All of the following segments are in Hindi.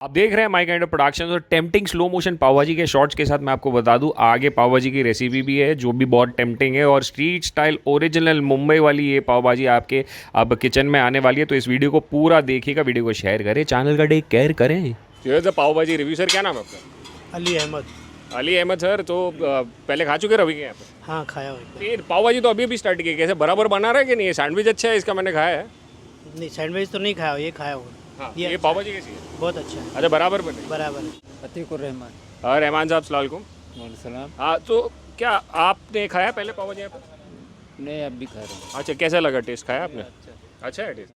आप देख रहे हैं माई काइंड ऑफ प्रोडक्शन और टेम्पटिंग स्लो मोशन पाव भाजी के शॉर्ट्स के साथ मैं आपको बता दूं आगे पाव भाजी की रेसिपी भी है जो भी बहुत टेम्पटिंग है और स्ट्रीट स्टाइल ओरिजिनल मुंबई वाली ये पाव भाजी आपके अब किचन में आने वाली है। तो इस वीडियो को पूरा देखिएगा, वीडियो को शेयर करें, चैनल का टेक केयर करें। ये तो पाव भाजी रिव्यू सर, क्या नाम है आपका? अली अहमद। अली अहमद सर, तो पहले खा चुके रवि के यहाँ पे? हाँ, खाया हुआ। ये पाव भाजी तो अभी स्टार्ट की, कैसे बराबर बना रहा है कि नहीं? सैंडविच अच्छा है इसका, मैंने खाया है। नहीं, सैंडविच तो नहीं खाया हुआ, ये खाया हुआ। हाँ, ये पाव भाजी कैसी है? बहुत अच्छा है। अच्छा, बराबर बने। बराबर है। अतीकुर रहमान। हाँ, रहमान साहब सलाम अलैकुम। सलाम। हाँ, तो क्या आपने खाया पहले पाव भाजी यहाँ पे? नहीं, अब भी खा रहा हूँ। अच्छा, कैसा लगा? टेस्ट खाया आपने? अच्छा है taste.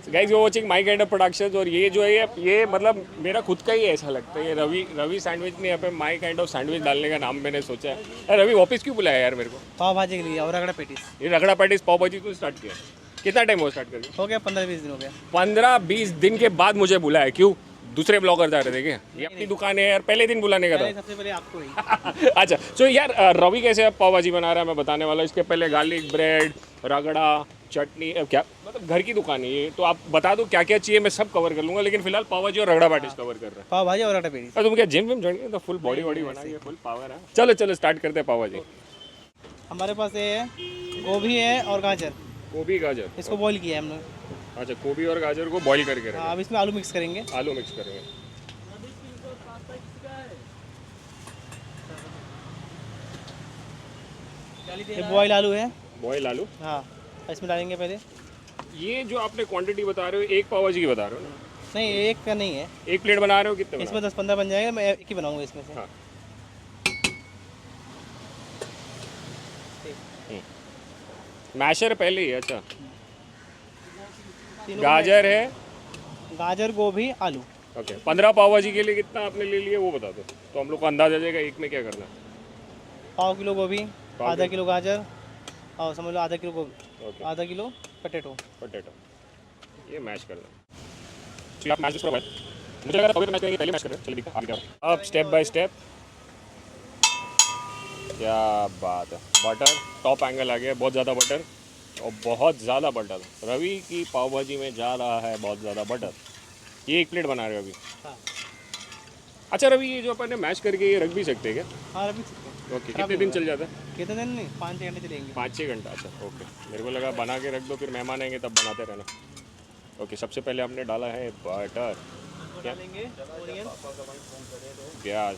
Guys you watching my kind of productions. और ये जो है ये मतलब मेरा खुद का ही ऐसा लगता है। ये रवि सैंडविच ने यहाँ पे माय काइंड ऑफ सैंडविच डालने का नाम मैंने सोचा है। अरे रवि वापस क्यों बुलाया यार मेरे को? पाव भाजी के लिए और रगड़ा पेटीस। ये रगड़ा पैटिस पाव भाजी को स्टार्ट किया, कितना टाइम हो स्टार्ट करके? हो गया 15-20 दिन हो गया। 15-20 दिन के बाद मुझे बुलाया, क्यों? दूसरे ब्लॉगर जा रहे थे क्या? ये अपनी दुकान है यार, पहले दिन बुलाने का था। सबसे पहले आपको ही। अच्छा, तो यार रवि कैसे अब पाव भाजी बना रहा है मैं बताने वाला हूँ। इसके पहले गार्लिक ब्रेड, रगड़ा, चटनी, क्या मतलब घर की दुकान है ये। तो आप बता दो क्या क्या चाहिए, मैं सब कवर कर लूंगा, लेकिन फिलहाल पाव भाजी और रगड़ा पैटिस कवर कर रहा है। पाव भाजी और रगड़ा पेटीस। तुम क्या जिम विम ज्वाइन तो फुल बॉडी वॉडी बनाई है, फुल पावर है। चलो स्टार्ट करते हैं पाव भाजी। हमारे पास ये है, गोभी है और गाजर। गोभी गाजर इसको बॉईल किया है हमने। अच्छा, गोभी और गाजर को बॉईल करके रखें। हाँ, अब इसमें आलू मिक्स करेंगे। आलू मिक्स करेंगे। ये बॉईल आलू है। बॉईल आलू। हाँ, इसमें डालेंगे पहले। ये जो आपने क्वांटिटी बता रहे हो, एक पाव भाजी की बता रहे हो ना? नहीं, एक का नहीं है। एक प्लेट बना रहे हो? कितने इसमें 10-15 बन जाएगा, मैं एक ही बनाऊंगा इसमें से। हाँ। मैशर पहले ही? अच्छा, तीनों गाजर है। गाजर, गोभी, आलू। ओके, 15 पाव भाजी के लिए कितना आपने ले लिया वो बता दो, तो हम लोग को अंदाजा आ जाएगा एक में क्या करना है। पाव किलो गोभी, आधा किलो। किलो गाजर, और समझ लो आधा किलो गोभी, ओके, आधा किलो पटेटो। पोटैटो, ये मैश करना। चलिए आप मैश करो भाई। मुझे लगा था अभी तो मैश करेंगे, पहले मैश कर रहे हैं। चलिए दिखा आगे क्या। अब स्टेप बाय स्टेप। क्या बात है, बटर टॉप एंगल आ गया, बहुत ज़्यादा बटर और बहुत ज़्यादा बटर। रवि की पाव भाजी में जा रहा है बहुत ज़्यादा बटर। ये एक प्लेट बना रहे हो अभी? हाँ। अच्छा रवि, ये जो अपन ने मैश करके ये रख भी सकते हैं क्या? हाँ, रख सकते हैं। ओके, कितने दिन चल जाता है? कितने दिन नहीं, 5-6 घंटे चलेंगे। 5-6 घंटा। अच्छा ओके, मेरे को लगा बना के रख दो फिर मेहमान आएंगे तब बनाते रहना। ओके, सबसे पहले हमने डाला है बटर, क्या डालेंगे ऑनियन, प्याज,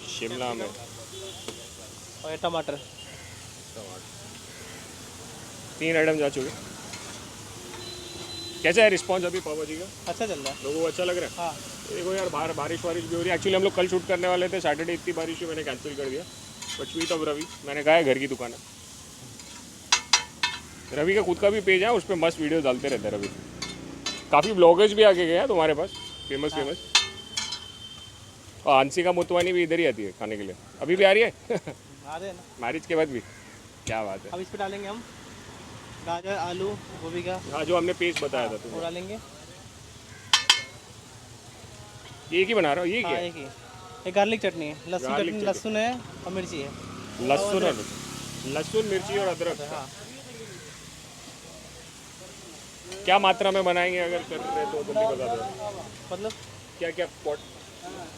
शिमला मिर्च, और टमाटर। 3 आइटम जा चुके। कैसा है रिस्पॉन्स अभी पाव भाजी का? अच्छा चल रहा है। लोगों को अच्छा लग रहा है? हाँ। देखो यार, बाहर बारिश वारिश भी हो रही है। एक्चुअली हम लोग कल शूट करने वाले थे, सैटरडे इतनी बारिश हुई मैंने कैंसिल कर दिया। बट हुई तब रवि, मैंने कहा है घर की दुकान है। रवि का खुद का भी पेज है, उस पर मस्त वीडियो डालते रहते हैं रवि। काफ़ी ब्लॉगर्स भी आके गए हैं तुम्हारे पास, फेमस फेमस। और आंशिका मोतवानी भी इधर ही आती है खाने के लिए, अभी भी आ रही है। आ रहे हैं ना। मैरिज के बाद भी? क्या बात है। अब इस पे डालेंगे हम गाजर, आलू, गोभी का, हाँ, जो हमने पेस्ट बताया था वो तुम्हें, डालेंगे। ये एक ही बना रहा हो? ये हाँ, क्या है? एक ही। ये गार्लिक चटनी है, लहसुन गार्लिक चटनी, चटनी। लहसुन है और मिर्ची है। लहसुन और लहसुन मिर्ची और अदरक। हाँ, क्या मात्रा में बनाएंगे अगर कर रहे तो जल्दी बता दो। मतलब क्या क्या पॉट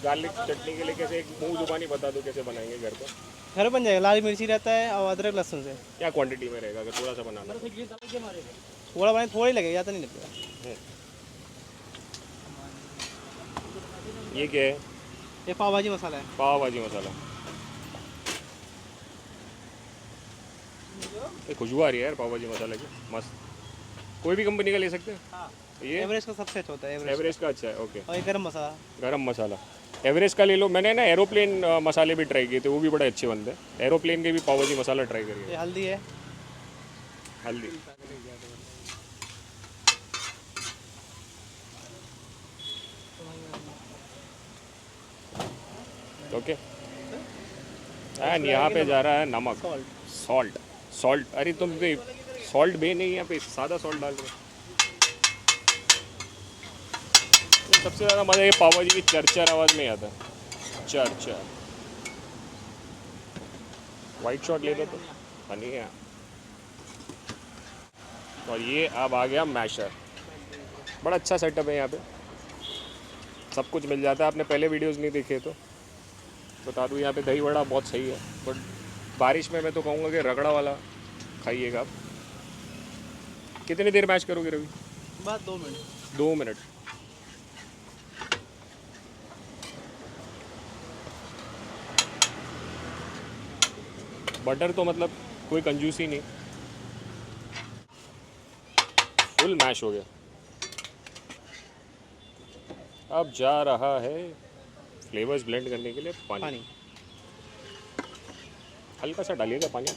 गार्लिक चटनी के लिए कैसे, एक मुंह जुबानी बता दो कैसे बनाएंगे घर पर? घर बन जाएगा। लाल मिर्ची रहता है और अदरक लहसुन से। क्या क्वांटिटी में रहेगा अगर थोड़ा सा बनाना? थोड़ा बनाए, थोड़ा ही लगेगा, ज़्यादा नहीं लगेगा। ये क्या है? ये पाव भाजी मसाला है। पाव भाजी मसाला। ये खुशबू आ रही है यार पाव भाजी मसाले की, मस्त। कोई भी कंपनी का ले सकते हैं? हाँ, ये एवरेस्ट का सबसे अच्छा होता है। एवरेस्ट का अच्छा है। ओके, और ये गरम मसाला। गरम मसाला एवरेस्ट का ले लो। मैंने ना एरोप्लेन मसाले भी ट्राई किए थे, वो भी बड़े अच्छे बनते हैं। एरोप्लेन के भी पाव भाजी मसाला ट्राई करिए। ये हल्दी है। हल्दी, ओके। एंड यहाँ पे जा रहा है नमक, सॉल्ट। सॉल्ट। सॉल्ट, अरे तुम सॉल्ट बे नहीं, यहाँ पे सादा सॉल्ट डाल रहे हो। तो सबसे ज़्यादा मज़ा ये पाव भाजी की चरचर आवाज़ में आता है, चरचर। वाइट शॉट ले दो तो बनी है। और ये अब आ गया मैशर। बड़ा अच्छा सेटअप है यहाँ पे, सब कुछ मिल जाता है। आपने पहले वीडियोस नहीं देखे तो बता दूँ, यहाँ पे दही वड़ा बहुत सही है, बट बारिश में मैं तो कहूँगा कि रगड़ा वाला खाइएगा आप। कितनी देर मैश करोगे रवि? बस 2 मिनट। 2 मिनट। बटर तो मतलब कोई कंजूसी नहीं, फुल मैश हो गया। अब जा रहा है फ्लेवर्स ब्लेंड करने के लिए पानी। हल्का सा डालिएगा पानी,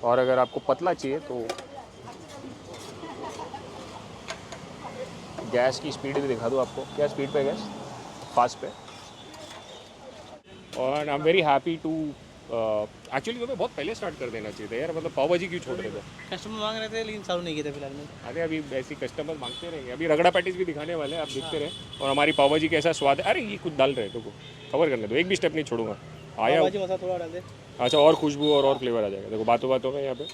और अगर आपको पतला चाहिए तो गैस की स्पीड भी दिखा दूँ आपको। क्या स्पीड पे गैस? फास्ट पे। और I am very happy to actually तुम्हें बहुत पहले स्टार्ट कर देना चाहिए था यार, मतलब पाव भाजी क्यों छोड़ रहे थे? कस्टमर मांग रहे थे लेकिन चालू नहीं किए थे फिलहाल में। अरे अभी ऐसी कस्टमर मांगते रहेंगे, अभी रगड़ा पैटीज भी दिखाने वाले हैं, आप देखते रहे। और हमारी पाव भाजी कैसा स्वाद है। अरे ये कुछ डाल रहे हैं, तो कवर करने दो, एक भी स्टेप नहीं छोड़ूंगा। आया भाजी मसाला थोड़ा डाल दे। अच्छा, और खुशबू और फ्लेवर आ जाएगा। देखो बातों बातों में यहाँ पे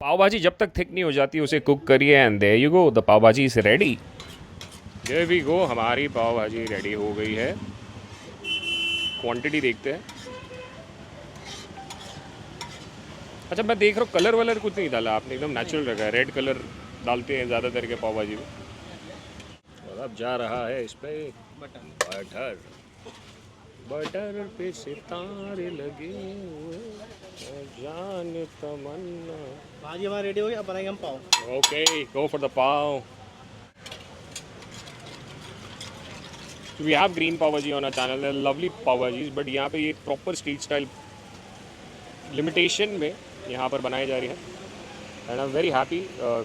पाव भाजी जब तक थिक नहीं हो जाती उसे कुक करिए, and there you go, the pav bhaji is ready. There we go, हमारी पाव भाजी रेडी हो गई है। क्वांटिटी देखते हैं। अच्छा मैं देख रहा हूँ कलर वलर कुछ नहीं डाला आपने, एकदम नेचुरल रखा है। रेड कलर डालते हैं ज़्यादातर के पाव भाजी में। और अब जा रहा है इस पे बटर। बटर पे सितारे लगे हुए, जान तमन्ना। भाजी हमारी रेडी हो गई, अब बनाएंगे हम pav. Okay, go for the pav. We have green pav bhaji on our channel, lovely pav bhajis, but यहाँ पे ये प्रॉपर स्ट्रीट स्टाइल लिमिटेशन में यहाँ पर बनाई जा रही है। And I am very happy.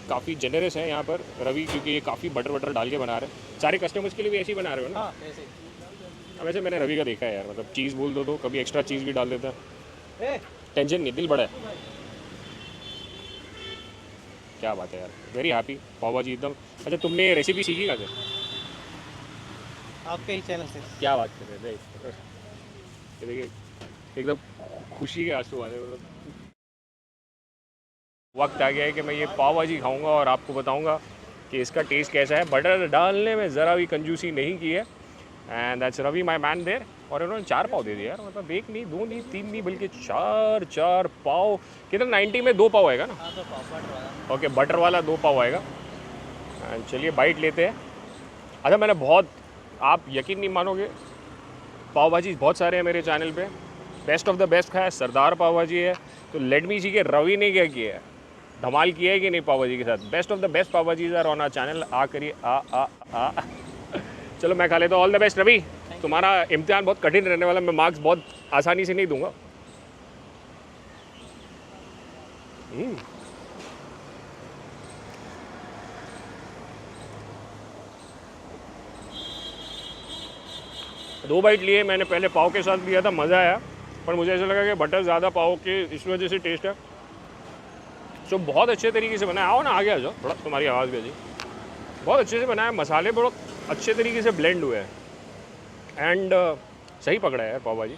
काफ़ी जेनरस है यहाँ पर रवि, क्योंकि ये काफ़ी बटर वटर डाल के बना रहे हैं। सारे कस्टमर्स के लिए भी ऐसे ही बना रहे हो ना? हाँ ऐसे ही। वैसे मैंने रवि का देखा है यार, मतलब चीज़ बोल दो तो कभी एक्स्ट्रा चीज़ भी डाल देता है। टेंशन नहीं, दिल बड़ा है। क्या बात है यार, वेरी हैप्पी। पाव भाजी एकदम। अच्छा तुमने रेसिपी सीखी कहाँ से? आपके ही चैनल से। क्या बात कर रहे थे? ये देखिए एकदम खुशी के आंसू आ रहे हैं। मतलब वक्त आ गया है कि मैं ये पाव भाजी खाऊंगा और आपको बताऊंगा कि इसका टेस्ट कैसा है। बटर डालने में ज़रा भी कंजूसी नहीं की है। And that's Ravi my man there. और इन्होंने 4 पाव दे दिए यार, मतलब 1 नहीं 2 नहीं 3 नहीं बल्कि 4 पाव। कितना 90 में 2 पाव आएगा ना? हाँ तो पाव बटर वाला। ओके, बटर वाला 2 पाव आएगा। एंड चलिए बाइट लेते हैं। अच्छा मैंने बहुत, आप यकीन नहीं मानोगे, पाव भाजी बहुत सारे हैं मेरे चैनल पे। बेस्ट ऑफ द बेस्ट खाया सरदार पाव भाजी है। तो लेट मी सी के रवि ने क्या किया है, धमाल किया है कि नहीं पाव भाजी के साथ। Best of the best pav bhajis are on our channel. आ करिए आ चलो मैं खा लेता हूँ। All the best Ravi. तुम्हारा इम्तिहान बहुत कठिन रहने वाला, मैं मार्क्स बहुत आसानी से नहीं दूंगा। दो बाइट लिए मैंने, पहले पाव के साथ लिया था, मज़ा आया, पर मुझे ऐसा लगा कि बटर ज़्यादा पाव के इस वजह से टेस्ट है। तो बहुत अच्छे तरीके से बनाया। आओ ना आगे आ जाओ थोड़ा, तुम्हारी आवाज़ भी जी। बहुत अच्छे से बनाया, मसाले बहुत अच्छे तरीके से ब्लेंड हुए हैं। एंड सही पकड़ा है यार पाव भाजी।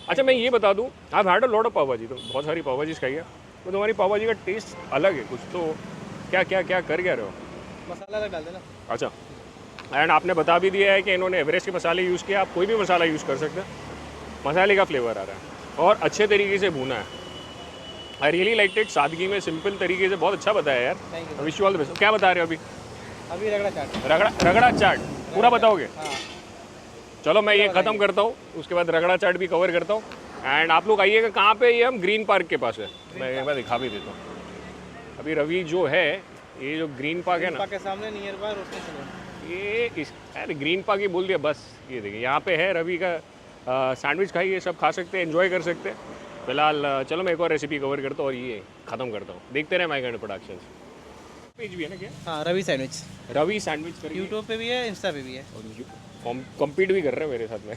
अच्छा मैं ये बता दूँ, आप हैड अ लॉट ऑफ पाव भाजी, तो बहुत सारी पाव भाजी खाई है, तो तुम्हारी पाव भाजी का टेस्ट अलग है कुछ। तो क्या क्या क्या कर क्या रहे हो? मसाला अलग डाल देना। अच्छा, एंड आपने बता भी दिया है कि इन्होंने एवरेस्ट के मसाले यूज़ किया। आप कोई भी मसाला यूज़ कर सकते हैं, मसाले का फ्लेवर आ रहा है और अच्छे तरीके से भुना है। I really like it. सादगी में सिंपल तरीके से बहुत अच्छा बताया यार। Thank you. Wish you all the best. क्या बता रहे हो अभी? अभी रगड़ा चाट। रगड़ा चाट पूरा बताओगे? हाँ। चलो मैं ये ख़त्म करता हूँ, उसके बाद रगड़ा चाट भी कवर करता हूँ। एंड आप लोग आइएगा कहाँ पे? ये हम ग्रीन पार्क के पास है। मैं एक बार दिखा भी देता हूँ। अभी रवि जो है, ये जो ग्रीन पार्क है ना, के सामने नियर बाय रोशनी सैलून। ये इस अरे ग्रीन पार्क ही बोल दिया बस। ये देखिए यहाँ पे है रवि का सैंडविच खाइए, सब खा सकते हैं, एंजॉय कर सकते हैं। फिलहाल चलो मैं एक और रेसिपी कवर करता हूँ और ये ख़त्म करता हूँ। देखते रहे माय काइंड प्रोडक्शंस। पेज भी है ना क्या? हाँ रवि सैंडविच। रवि सैंडविच करके यूट्यूब पे भी है, इंस्टा पे भी है। और कम्पीट भी कर रहे हैं मेरे साथ में।